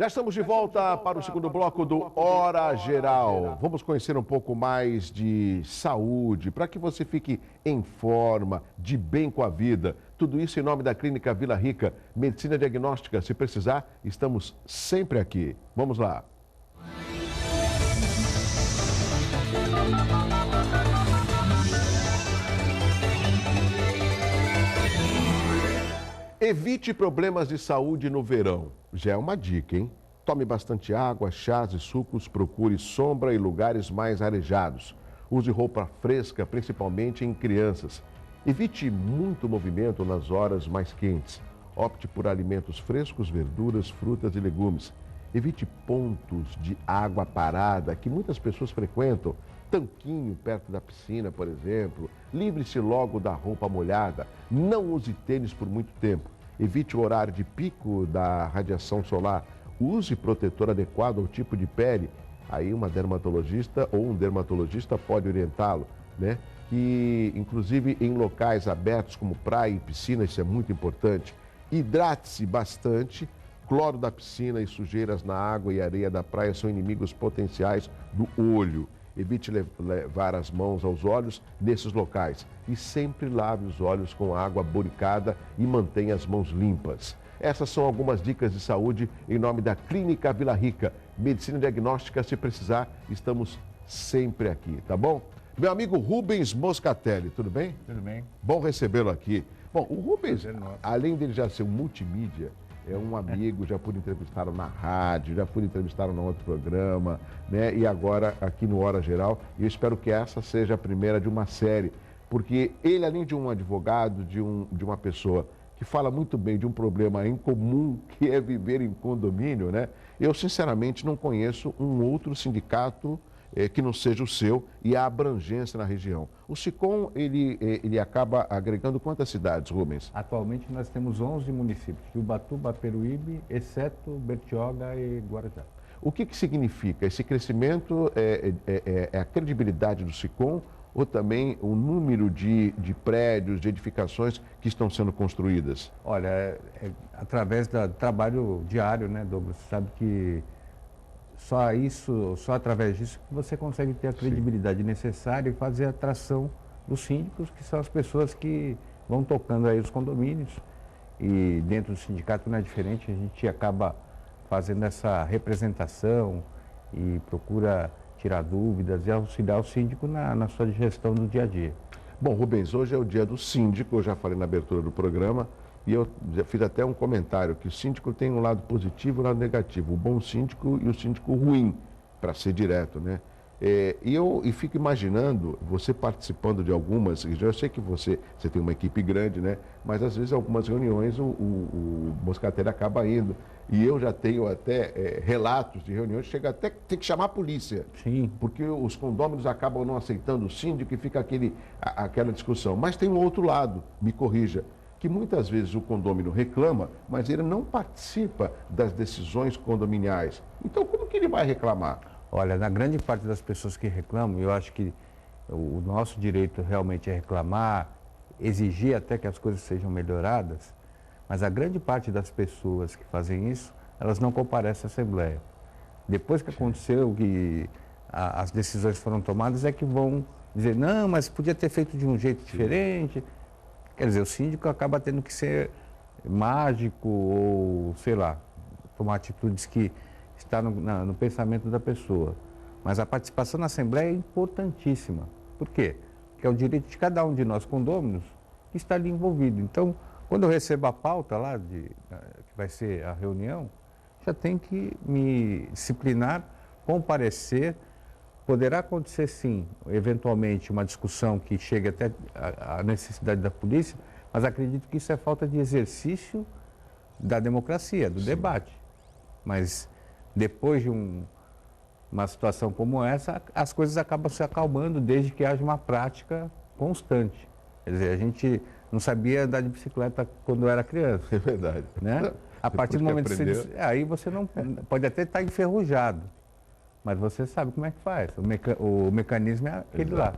Já estamos de volta para o segundo bloco do Hora Geral. Vamos conhecer um pouco mais de saúde, para que você fique em forma, de bem com a vida. Tudo isso em nome da Clínica Vila Rica. Medicina diagnóstica, se precisar, estamos sempre aqui. Vamos lá. Evite problemas de saúde no verão. Já é uma dica, hein? Tome bastante água, chás e sucos, procure sombra e lugares mais arejados. Use roupa fresca, principalmente em crianças. Evite muito movimento nas horas mais quentes. Opte por alimentos frescos, verduras, frutas e legumes. Evite pontos de água parada que muitas pessoas frequentam. Tanquinho perto da piscina, por exemplo. Livre-se logo da roupa molhada. Não use tênis por muito tempo. Evite o horário de pico da radiação solar. Use protetor adequado ao tipo de pele. Aí uma dermatologista ou um dermatologista pode orientá-lo, né? Que, inclusive, em locais abertos como praia e piscina, isso é muito importante. Hidrate-se bastante. Cloro da piscina e sujeiras na água e areia da praia são inimigos potenciais do olho. Evite levar as mãos aos olhos nesses locais e sempre lave os olhos com água boricada e mantenha as mãos limpas. Essas são algumas dicas de saúde em nome da Clínica Vila Rica. Medicina diagnóstica, se precisar, estamos sempre aqui, tá bom? Meu amigo Rubens Moscatelli, tudo bem? Tudo bem. Bom recebê-lo aqui. Bom, o Rubens, além dele já ser um multimídia, é um amigo, já fui entrevistado na rádio, já fui entrevistado num outro programa, né? E agora aqui no Hora Geral. E eu espero que essa seja a primeira de uma série, porque ele, além de um advogado, de uma pessoa que fala muito bem de um problema em comum, que é viver em condomínio, né? Eu, sinceramente, não conheço um outro sindicato que não seja o seu e a abrangência na região. O SICOM, ele acaba agregando quantas cidades, Rubens? Atualmente nós temos 11 municípios, de Ubatuba, Peruíbe, exceto Bertioga e Guarujá. O que significa? Esse crescimento é a credibilidade do SICOM ou também o número de prédios, de edificações que estão sendo construídas? Olha, através do trabalho diário, né, Douglas? Você sabe que só através disso que você consegue ter a credibilidade necessária e fazer a atração dos síndicos, que são as pessoas que vão tocando aí os condomínios. E dentro do sindicato não é diferente, a gente acaba fazendo essa representação e procura tirar dúvidas e auxiliar o síndico na sua gestão do dia a dia. Bom, Rubens, hoje é o dia do síndico, eu já falei na abertura do programa, e eu já fiz até um comentário que o síndico tem um lado positivo e um lado negativo, o bom síndico e o síndico ruim, para ser direto, né? E fico imaginando, você participando de algumas, eu sei que você tem uma equipe grande, né? Mas às vezes algumas reuniões o Moscatelli acaba indo. E eu já tenho até relatos de reuniões, chega até ter que chamar a polícia. Sim. Porque os condôminos acabam não aceitando o síndico e fica aquela discussão. Mas tem um outro lado, me corrija, que muitas vezes o condômino reclama, mas ele não participa das decisões condominiais. Então, como que ele vai reclamar? Olha, na grande parte das pessoas que reclamam, eu acho que o nosso direito realmente é reclamar, exigir até que as coisas sejam melhoradas, mas a grande parte das pessoas que fazem isso, elas não comparecem à Assembleia. Depois que aconteceu, que as decisões foram tomadas, é que vão dizer, não, mas podia ter feito de um jeito diferente. Quer dizer, o síndico acaba tendo que ser mágico ou, sei lá, tomar atitudes que está no pensamento da pessoa. Mas a participação na Assembleia é importantíssima. Por quê? Porque é o direito de cada um de nós condôminos que está ali envolvido. Então, quando eu recebo a pauta lá, que vai ser a reunião, já tem que me disciplinar, comparecer. Poderá acontecer, sim, eventualmente, uma discussão que chegue até a necessidade da polícia, mas acredito que isso é falta de exercício da democracia, do debate. Mas depois de uma situação como essa, as coisas acabam se acalmando desde que haja uma prática constante. Quer dizer, a gente não sabia andar de bicicleta quando era criança. É verdade. Né? A partir do momento que você... Aí você não pode até estar enferrujado, mas você sabe como é que faz. O mecanismo é aquele lá.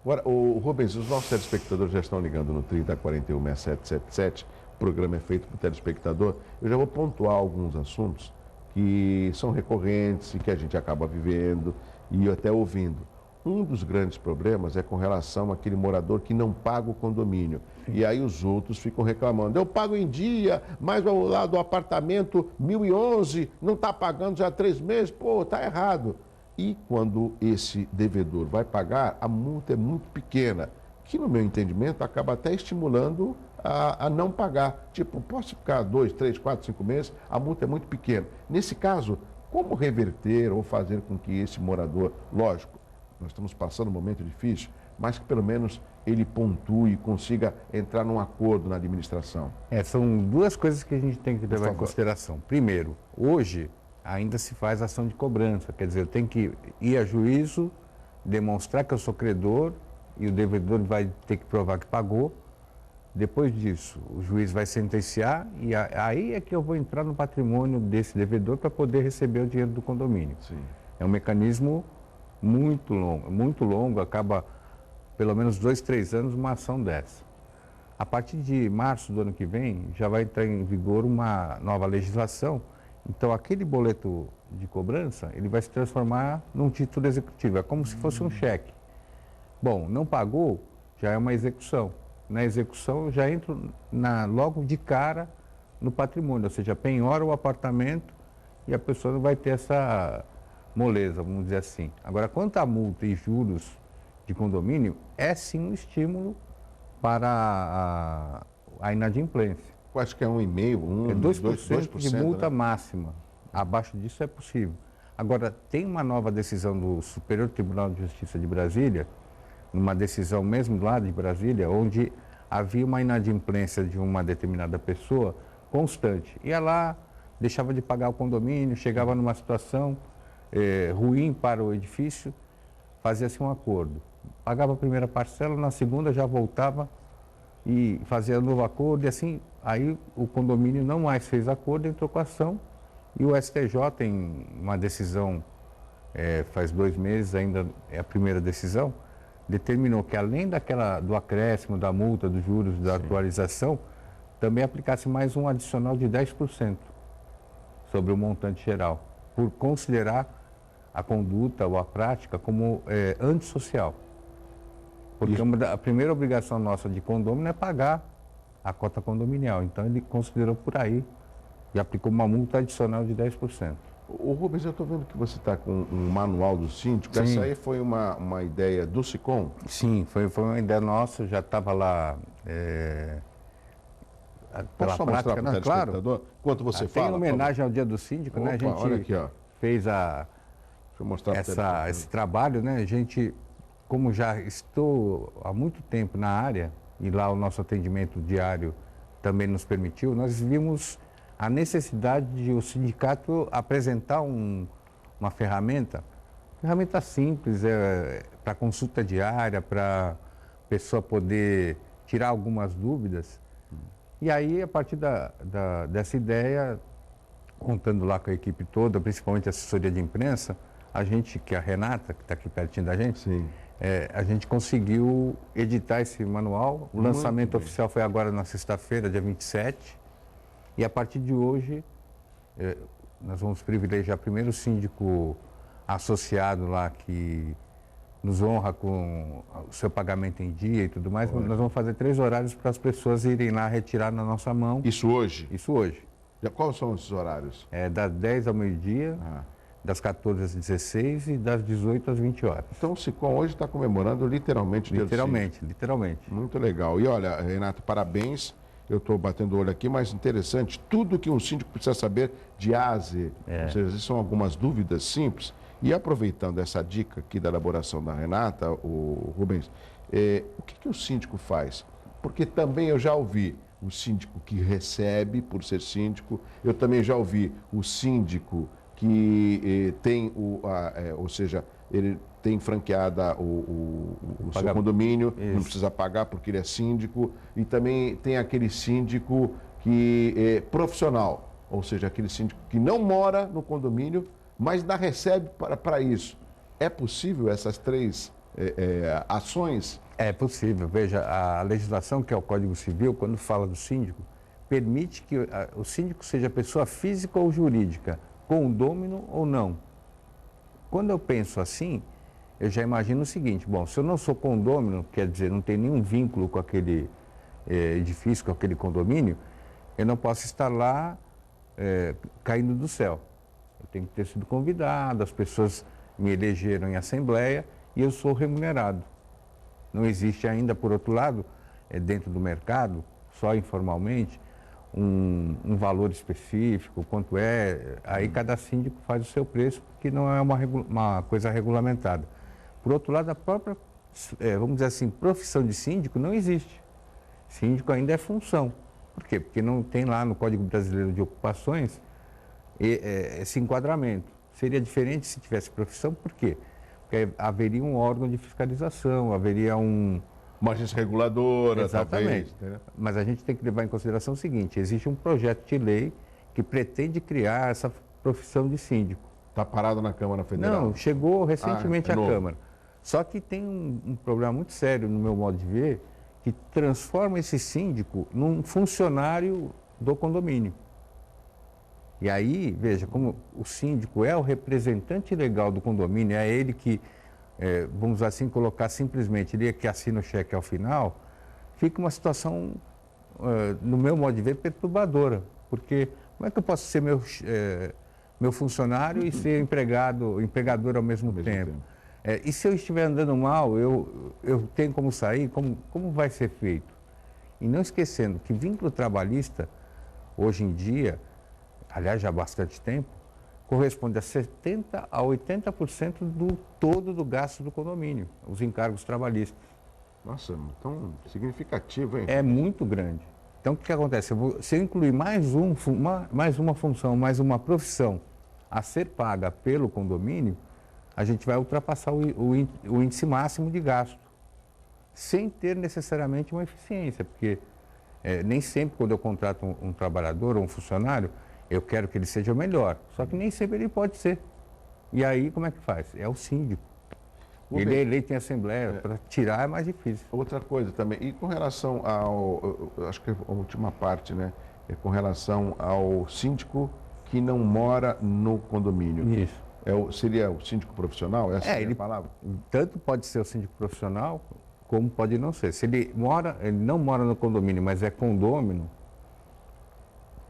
Agora, Rubens, os nossos telespectadores já estão ligando no 3041-6777. O programa é feito para o telespectador. Eu já vou pontuar alguns assuntos que são recorrentes e que a gente acaba vivendo e até ouvindo. Um dos grandes problemas é com relação àquele morador que não paga o condomínio. Sim. E aí os outros ficam reclamando. Eu pago em dia, mas lá do apartamento 1011 não está pagando já há 3 meses. Pô, está errado. E quando esse devedor vai pagar, a multa é muito pequena, que no meu entendimento acaba até estimulando a não pagar. Tipo, posso ficar 2, 3, 4, 5 meses, a multa é muito pequena. Nesse caso, como reverter ou fazer com que esse morador, lógico, nós estamos passando um momento difícil, mas que pelo menos ele pontue e consiga entrar num acordo na administração? São duas coisas que a gente tem que levar em consideração. Primeiro, hoje ainda se faz ação de cobrança, quer dizer, eu tenho que ir a juízo, demonstrar que eu sou credor e o devedor vai ter que provar que pagou. Depois disso, o juiz vai sentenciar e aí é que eu vou entrar no patrimônio desse devedor para poder receber o dinheiro do condomínio. Sim. É um mecanismo muito longo, acaba pelo menos 2, 3 anos uma ação dessa. A partir de março do ano que vem, já vai entrar em vigor uma nova legislação, então aquele boleto de cobrança, ele vai se transformar num título executivo, é como se fosse um cheque. Bom, não pagou, já é uma execução. Na execução, eu já entro logo de cara no patrimônio, ou seja, penhora o apartamento e a pessoa não vai ter essa moleza, vamos dizer assim. Agora, quanto à multa e juros de condomínio, é sim um estímulo para a inadimplência. Eu acho que é 1,5%, 2% de multa, né? máxima. Abaixo disso é possível. Agora, tem uma nova decisão do Superior Tribunal de Justiça de Brasília, numa decisão mesmo lá de Brasília, onde havia uma inadimplência de uma determinada pessoa constante. Ia lá, deixava de pagar o condomínio, chegava numa situação ruim para o edifício, fazia-se um acordo. Pagava a primeira parcela, na segunda já voltava e fazia novo acordo, e assim, aí o condomínio não mais fez acordo, entrou com a ação, e o STJ, em uma decisão, faz 2 meses, ainda é a primeira decisão, determinou que além do acréscimo, da multa, dos juros, da atualização, também aplicasse mais um adicional de 10% sobre o montante geral, por considerar a conduta ou a prática como antissocial. Porque a primeira obrigação nossa de condômino é pagar a cota condominial. Então ele considerou por aí e aplicou uma multa adicional de 10%. Ô Rubens, eu estou vendo que você está com um manual do síndico. Sim. Essa aí foi uma ideia do SICOM? Sim, foi uma ideia nossa, já estava lá Posso só mostrar para o telespectador? Claro. Enquanto você fala... Em homenagem ao Dia do Síndico, né, a gente olha aqui, ó. fez Deixa eu mostrar esse trabalho, né? A gente, como já estou há muito tempo na área, e lá o nosso atendimento diário também nos permitiu, nós vimos a necessidade de o sindicato apresentar uma ferramenta simples, para consulta diária, para a pessoa poder tirar algumas dúvidas. E aí, a partir dessa ideia, contando lá com a equipe toda, principalmente a assessoria de imprensa, a gente, que é a Renata, que está aqui pertinho da gente, a gente conseguiu editar esse manual. O lançamento oficial foi agora na sexta-feira, dia 27. E a partir de hoje, nós vamos privilegiar primeiro o síndico associado lá, que nos honra com o seu pagamento em dia e tudo mais. Nós vamos fazer 3 horários para as pessoas irem lá retirar na nossa mão. Isso hoje? Isso hoje. Quais são esses horários? Das 10 ao meio-dia, das 14 às 16 e das 18 às 20 horas. Então o SICOM hoje está comemorando literalmente o Dia do Síndico. Literalmente. Muito legal. E olha, Renato, parabéns. Eu estou batendo o olho aqui, mas interessante, tudo que um síndico precisa saber de A a Z. Ou seja, são algumas dúvidas simples. E aproveitando essa dica aqui da elaboração da Renata, o Rubens, o que o síndico faz? Porque também eu já ouvi o síndico que recebe por ser síndico, eu também já ouvi o síndico que tem, ou seja, ele tem franqueada o seu condomínio, não precisa pagar porque ele é síndico, e também tem aquele síndico que é profissional, ou seja, aquele síndico que não mora no condomínio, mas ainda recebe para isso. É possível essas 3 ações? É possível. Veja, a legislação, que é o Código Civil, quando fala do síndico, permite que o síndico seja pessoa física ou jurídica, condômino ou não. Quando eu penso assim, eu já imagino o seguinte, bom, se eu não sou condômino, quer dizer, não tem nenhum vínculo com aquele edifício, com aquele condomínio, eu não posso estar lá caindo do céu. Eu tenho que ter sido convidado, as pessoas me elegeram em assembleia e eu sou remunerado. Não existe ainda, por outro lado, dentro do mercado, só informalmente, um valor específico, quanto aí cada síndico faz o seu preço, porque não é uma coisa regulamentada. Por outro lado, a própria, vamos dizer assim, profissão de síndico não existe. Síndico ainda é função. Por quê? Porque não tem lá no Código Brasileiro de Ocupações esse enquadramento. Seria diferente se tivesse profissão, por quê? Porque haveria um órgão de fiscalização, haveria uma agência reguladora, exatamente. Talvez. Né? Mas a gente tem que levar em consideração o seguinte, existe um projeto de lei que pretende criar essa profissão de síndico. Está parado na Câmara Federal? Não, chegou recentemente à novo. Câmara. Só que tem um problema muito sério, no meu modo de ver, que transforma esse síndico num funcionário do condomínio. E aí, veja, como o síndico é o representante legal do condomínio, é ele que, vamos assim colocar simplesmente, ele é que assina o cheque ao final, fica uma situação, no meu modo de ver, perturbadora. Porque como é que eu posso ser meu funcionário e ser empregador ao mesmo tempo? E se eu estiver andando mal, eu tenho como sair? Como vai ser feito? E não esquecendo que vínculo trabalhista, hoje em dia, aliás, já há bastante tempo, corresponde a 70% a 80% do todo do gasto do condomínio, os encargos trabalhistas. Nossa, tão significativo, hein? É muito grande. Então, o que acontece? Se eu incluir mais uma função, mais uma profissão a ser paga pelo condomínio, a gente vai ultrapassar o índice máximo de gasto, sem ter necessariamente uma eficiência, porque nem sempre quando eu contrato um trabalhador ou um funcionário, eu quero que ele seja o melhor, só que nem sempre ele pode ser. E aí, como é que faz? É o síndico. Ele é eleito em assembleia, para tirar é mais difícil. Outra coisa também, e com relação acho que a última parte, né? É com relação ao síndico que não mora no condomínio. Isso. Seria o síndico profissional? Essa é a palavra? Tanto pode ser o síndico profissional, como pode não ser. Se ele não mora no condomínio, mas é condômino,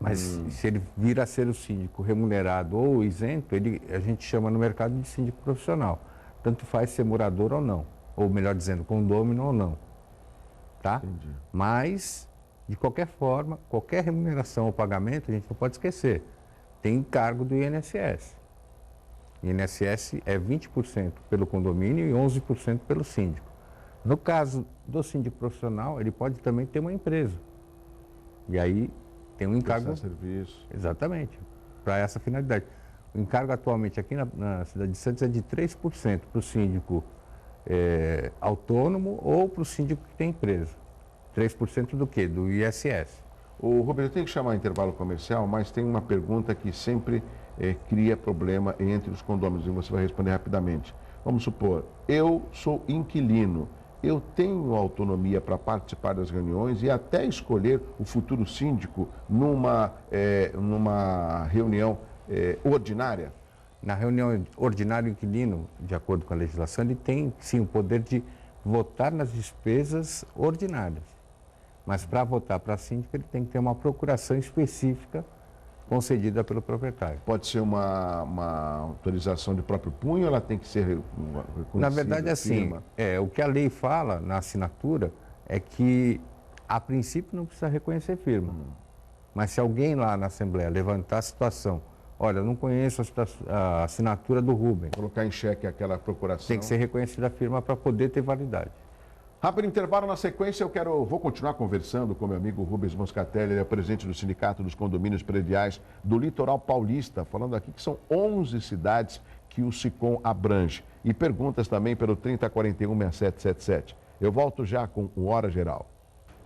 mas se ele vir a ser o síndico remunerado ou isento, a gente chama no mercado de síndico profissional. Tanto faz ser morador ou não, ou melhor dizendo, condômino ou não. Tá? Entendi. Mas, de qualquer forma, qualquer remuneração ou pagamento, a gente não pode esquecer, tem encargo do INSS. O INSS é 20% pelo condomínio e 11% pelo síndico. No caso do síndico profissional, ele pode também ter uma empresa. E aí tem um encargo. Serviço. Exatamente, para essa finalidade. O encargo atualmente aqui na cidade de Santos é de 3% para o síndico autônomo ou para o síndico que tem empresa. 3% do quê? Do ISS. O Rubens, eu tenho que chamar intervalo comercial, mas tem uma pergunta que sempre cria problema entre os condôminos e você vai responder rapidamente. Vamos supor, eu sou inquilino, eu tenho autonomia para participar das reuniões e até escolher o futuro síndico numa reunião ordinária? Na reunião ordinária, o inquilino, de acordo com a legislação, ele tem sim o poder de votar nas despesas ordinárias. Mas para votar para síndico, ele tem que ter uma procuração específica concedida pelo proprietário. Pode ser uma autorização de próprio punho ou ela tem que ser reconhecida? Na verdade, assim, o que a lei fala na assinatura é que, a princípio, não precisa reconhecer firma. Mas se alguém lá na Assembleia levantar a situação, olha, eu não conheço a assinatura do Rubens. Colocar em xeque aquela procuração. Tem que ser reconhecida a firma para poder ter validade. Rápido intervalo, na sequência vou continuar conversando com meu amigo Rubens Moscatelli, ele é presidente do Sindicato dos Condomínios Prediais do Litoral Paulista, falando aqui que são 11 cidades que o SICOM abrange. E perguntas também pelo 3041-6777. Eu volto já com o Hora Geral.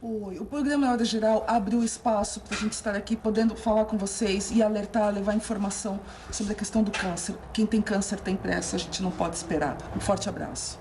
Oi, o programa Hora Geral abriu espaço para a gente estar aqui podendo falar com vocês e alertar, levar informação sobre a questão do câncer. Quem tem câncer tem pressa, a gente não pode esperar. Um forte abraço.